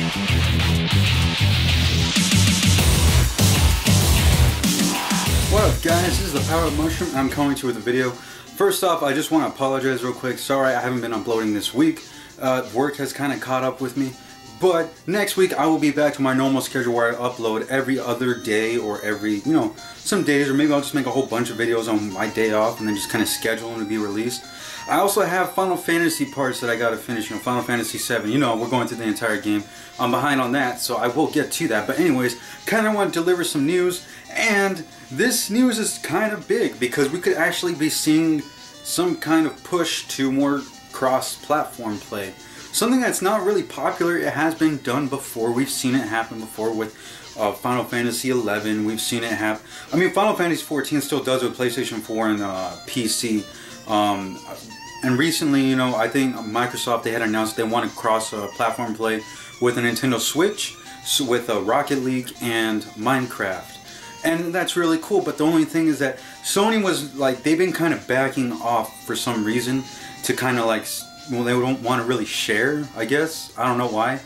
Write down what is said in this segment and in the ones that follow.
What up guys, this is ThePowerUpMushroom. I'm coming to you with a video. First off, I just want to apologize real quick. Sorry I haven't been uploading this week. Work has kind of caught up with me. But next week I will be back to my normal schedule where I upload every other day or every, some days, or maybe I'll just make a whole bunch of videos on my day off and then just kind of schedule them to be released. I also have Final Fantasy parts that I gotta finish, Final Fantasy VII, we're going through the entire game. I'm behind on that, so I will get to that. But anyways, kind of want to deliver some news, and this news is kind of big because we could actually be seeing some kind of push to more cross-platform play. Something that's not really popular. It has been done before. We've seen it happen before with Final Fantasy XI. We've seen it happen. I mean, Final Fantasy XIV still does with PlayStation 4 and PC. And recently, I think Microsoft, they had announced they want to cross-platform play with a Nintendo Switch, with Rocket League and Minecraft. And that's really cool, but the only thing is that Sony was like, they've been kind of backing off for some reason to kind of like, well, they don't want to really share, I guess. I don't know why.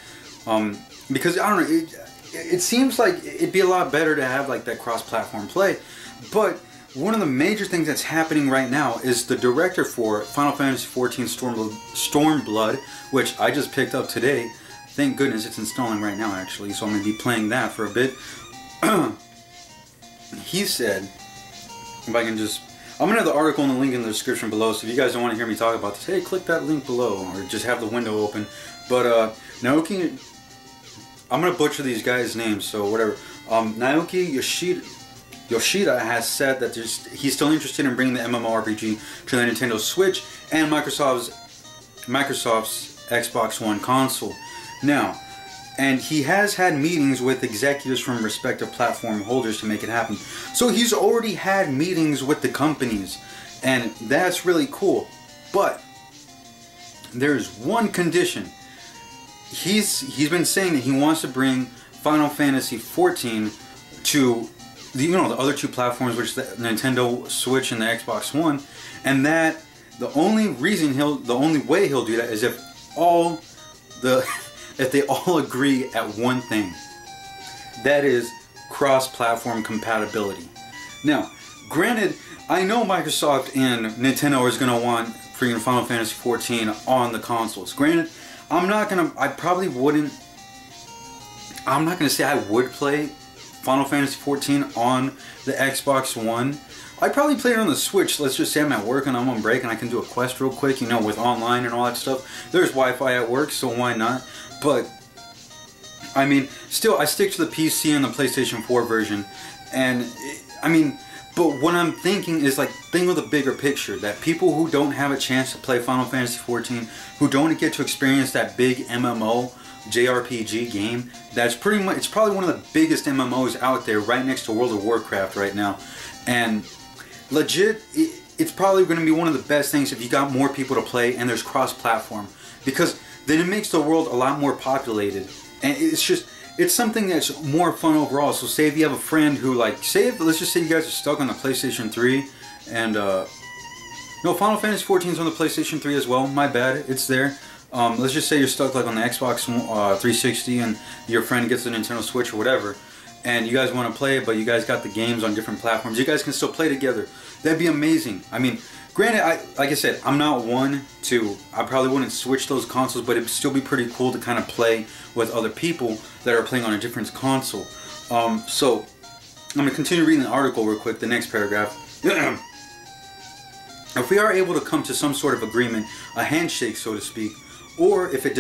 Because, I don't know, it seems like it'd be a lot better to have like that cross-platform play. But one of the major things that's happening right now is the director for Final Fantasy XIV Stormblood, which I just picked up today. Thank goodness it's installing right now, actually, so I'm going to be playing that for a bit. He said, if I can just, I'm going to have the article and the link in the description below, so if you guys don't want to hear me talk about this, hey, click that link below, or just have the window open. But, Naoki, I'm going to butcher these guys' names, so whatever. Naoki Yoshida has said that he's still interested in bringing the MMORPG to the Nintendo Switch and Microsoft's Xbox One console. Now, and he has had meetings with executives from respective platform holders to make it happen. So he's already had meetings with the companies, and that's really cool. But there's one condition. He's been saying that he wants to bring Final Fantasy XIV to the other two platforms, which is the Nintendo Switch and the Xbox One, and that the only way he'll do that is if they all agree at one thing. That is cross-platform compatibility. Now, granted, I know Microsoft and Nintendo is going to want freaking Final Fantasy XIV on the consoles. Granted, I'm not going to say I would play Final Fantasy XIV on the Xbox One. I'd probably play it on the Switch. Let's just say I'm at work and I'm on break and I can do a quest real quick, with online and all that stuff. There's Wi-Fi at work, so why not? But, I mean, still, I stick to the PC and the PlayStation 4 version. And, but what I'm thinking is, think of the bigger picture. That people who don't have a chance to play Final Fantasy XIV, who don't get to experience that big MMO, JRPG game, it's probably one of the biggest MMOs out there, right next to World of Warcraft right now. And legit, it's probably going to be one of the best things if you got more people to play and there's cross-platform, because then it makes the world a lot more populated, and it's something that's more fun overall. So say if you have a friend who let's just say you guys are stuck on the PlayStation 3, and no, Final Fantasy XIV is on the PlayStation 3 as well, my bad, it's there. Let's just say you're stuck on the Xbox 360 and your friend gets the Nintendo Switch or whatever, and you guys want to play it, but you guys got the games on different platforms. You guys can still play together. That'd be amazing. I mean, granted, like I said, I'm not one to, I probably wouldn't switch those consoles, but it'd still be pretty cool to kind of play with other people that are playing on a different console. So, I'm going to continue reading the article real quick, the next paragraph. If we are able to come to some sort of agreement, a handshake so to speak, or if it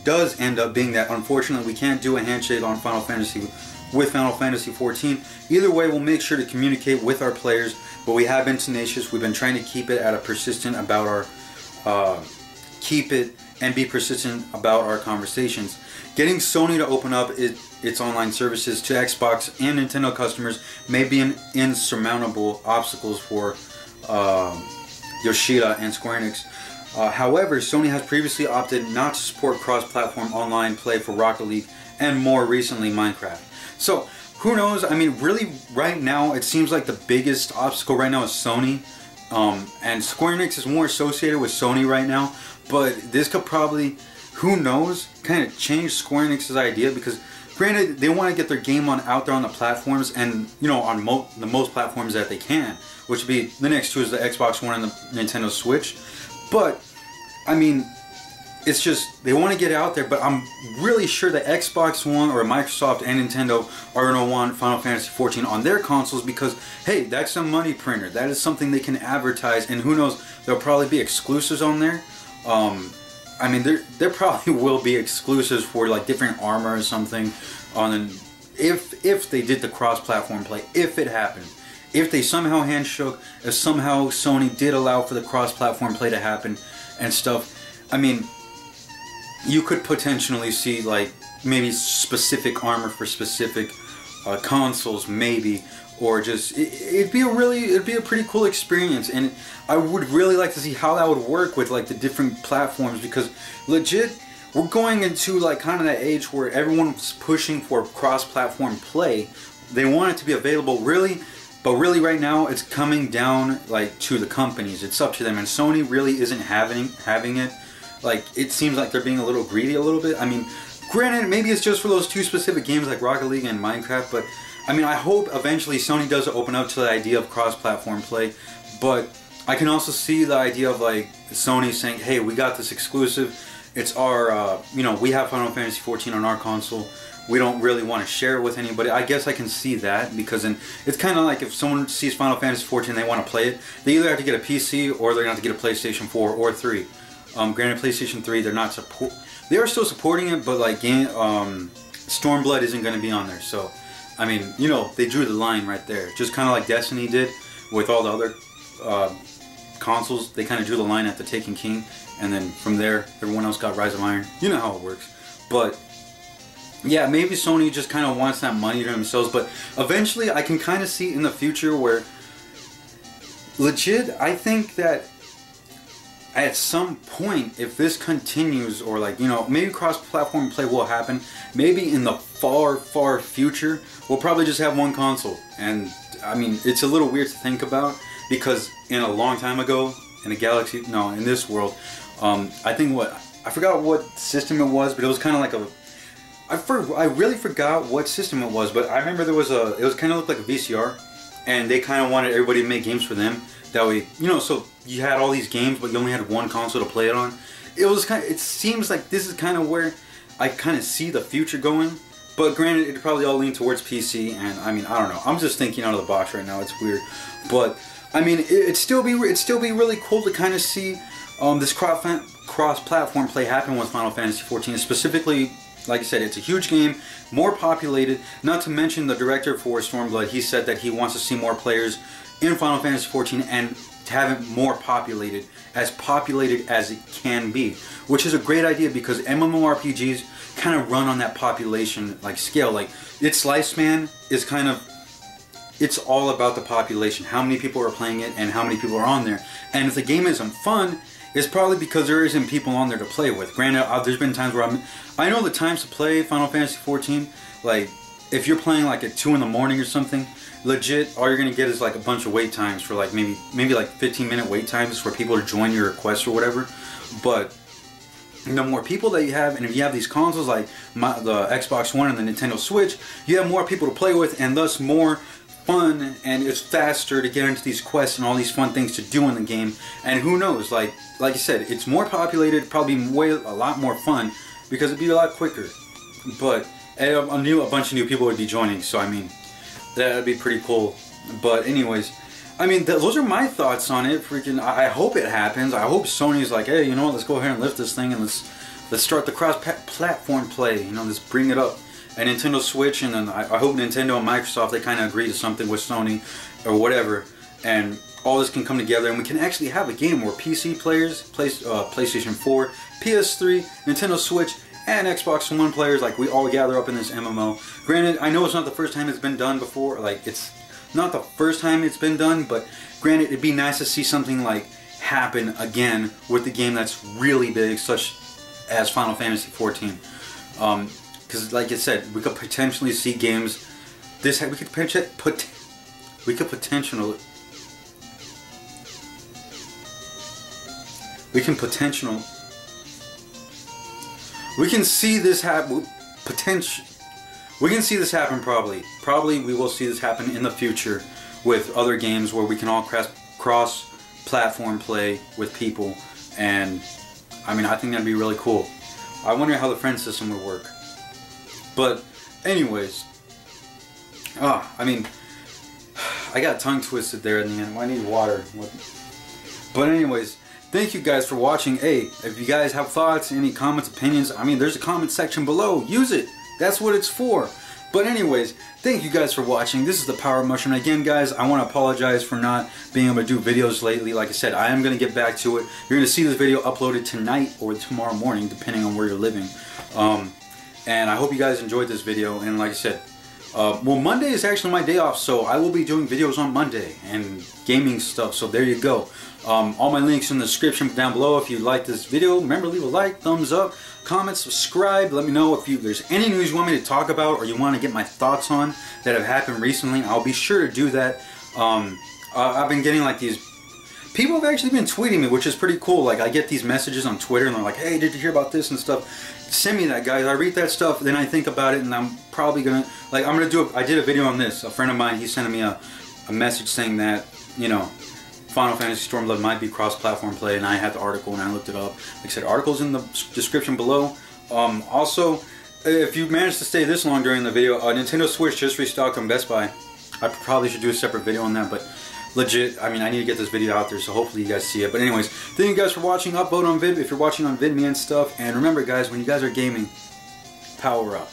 does end up being that unfortunately we can't do a handshake on Final Fantasy XIV, either way we'll make sure to communicate with our players, but we have been tenacious. We've been trying to keep it persistent about our conversations. Getting Sony to open up its online services to Xbox and Nintendo customers may be an insurmountable obstacles for Yoshida and Square Enix. However, Sony has previously opted not to support cross-platform online play for Rocket League and more recently Minecraft. So, who knows? I mean, really, right now, it seems like the biggest obstacle right now is Sony. And Square Enix is more associated with Sony right now. But this could probably, who knows, kind of change Square Enix's idea, because granted, they want to get their game out there on the platforms, and you know, on the most platforms that they can, which would be the next two is the Xbox One and the Nintendo Switch. But I mean, it's just they want to get it out there. But I'm really sure that Xbox One or Microsoft and Nintendo are going to want Final Fantasy XIV on their consoles, because hey, that's a money printer. That is something they can advertise, and who knows, there'll probably be exclusives on there. I mean, there probably will be exclusives for like different armor or something on if they did the cross-platform play, if it happened, if they somehow handshook, if somehow Sony did allow for the cross-platform play to happen and stuff. I mean, you could potentially see like maybe specific armor for specific consoles, maybe. Or just it'd be a pretty cool experience, and I would really like to see how that would work with like the different platforms, because legit we're going into like kind of that age where everyone's pushing for cross-platform play. They want it to be available, really, but really right now it's coming down like to the companies. It's up to them, and Sony really isn't having it. Like, it seems like they're being a little greedy a little bit. I mean, granted, maybe it's just for those two specific games like Rocket League and Minecraft, but I mean, I hope eventually Sony does open up to the idea of cross-platform play, but I can also see the idea of like Sony saying, hey, we got this exclusive, it's our, you know, we have Final Fantasy XIV on our console, we don't really want to share it with anybody. I guess I can see that, because then it's kind of like if someone sees Final Fantasy XIV and they want to play it, they either have to get a PC or they're going to have to get a PlayStation 4 or 3. Granted, PlayStation 3, they are still supporting it, but like Stormblood isn't going to be on there, so I mean, you know, they drew the line right there. Just kind of like Destiny did with all the other consoles. They kind of drew the line at the Taken King, and then from there, everyone else got Rise of Iron. You know how it works. But yeah, maybe Sony just kind of wants that money to themselves. But eventually, I can kind of see in the future where, legit, I think that at some point, if this continues, or like, you know, maybe cross-platform play will happen, maybe in the far, far future, we'll probably just have one console. And I mean, it's a little weird to think about, because in a long time ago, in a galaxy, no, in this world, I think I forgot what system it was, but it was kind of like I really forgot what system it was, but I remember it was kind of looked like a VCR, and they kind of wanted everybody to make games for them. That way, you know, so you had all these games, but you only had one console to play it on. It seems like this is kind of where I kind of see the future going. But granted, it'd probably all lean towards PC, and I mean, I don't know. I'm just thinking out of the box right now. It's weird, but I mean, it'd still be really cool to kind of see this cross-platform play happen with Final Fantasy XIV. Specifically, like I said, it's a huge game, more populated. Not to mention the director for Stormblood. He said that he wants to see more players in Final Fantasy XIV and to have it more populated as it can be, which is a great idea, because MMORPGs kind of run on that population like scale. Like, its lifespan is kind of, it's all about the population, how many people are playing it and how many people are on there. And if the game isn't fun, it's probably because there isn't people on there to play with. Granted, there's been times where I know the times to play Final Fantasy XIV, like if you're playing like at 2 in the morning or something, legit, all you're gonna get is like a bunch of wait times for like maybe like 15-minute wait times for people to join your request or whatever. But the more people that you have, and if you have these consoles like the Xbox One and the Nintendo Switch, you have more people to play with, and thus more fun, and it's faster to get into these quests and all these fun things to do in the game. And who knows, like I said, it's more populated, probably a lot more fun, because it'd be a lot quicker. But a bunch of new people would be joining, so I mean, that'd be pretty cool. But anyways, I mean, those are my thoughts on it. Freaking, I hope it happens. I hope Sony's like, hey, you know what, let's go ahead and lift this thing, and let's start the cross-platform play. You know, let's bring it up. And Nintendo Switch, and then I hope Nintendo and Microsoft, they kind of agree to something with Sony or whatever, and all this can come together, and we can actually have a game where PC players, PlayStation 4, PS3, Nintendo Switch, and Xbox One players, like, we all gather up in this MMO. Granted, I know it's not the first time it's been done before, like, it's not the first time it's been done, but granted, it'd be nice to see something like happen again with the game that's really big, such as Final Fantasy XIV. Because, like I said, we could potentially see games. We could We can see this happen. We can see this happen probably. Probably we will see this happen in the future with other games where we can all cross-platform play with people, and I mean, I think that'd be really cool. I wonder how the friend system would work. But anyways, I mean, I got tongue twisted there in the end. I need water. But anyways, thank you guys for watching. Hey, if you guys have thoughts, any comments, opinions, I mean, there's a comment section below. Use it. That's what it's for. But anyways, thank you guys for watching. This is the Power Mushroom. Again, guys, I want to apologize for not being able to do videos lately. Like I said, I am going to get back to it. You're going to see this video uploaded tonight or tomorrow morning, depending on where you're living. And I hope you guys enjoyed this video. And like I said, well, Monday is actually my day off, so I will be doing videos on Monday and gaming stuff. So there you go. All my links in the description down below. If you like this video, remember, leave a like, thumbs up, comment, subscribe. Let me know if there's any news you want me to talk about or you want to get my thoughts on that have happened recently. I'll be sure to do that. I've been getting like these... People have actually been tweeting me, which is pretty cool. Like, I get these messages on Twitter and they're like, hey, did you hear about this and stuff? Send me that, guys. I read that stuff, then I think about it, and I'm probably gonna... Like, I'm gonna do... I did a video on this. A friend of mine, he sent me a message saying that, you know, Final Fantasy Stormblood might be cross-platform play, and I had the article and I looked it up. Like I said, article's in the description below. Also, if you managed to stay this long during the video, Nintendo Switch just restocked on Best Buy. I probably should do a separate video on that, but legit, I mean, I need to get this video out there, so hopefully you guys see it. But anyways, thank you guys for watching. Upvote on Vidme if you're watching on Vidme and stuff. And remember, guys, when you guys are gaming, power up.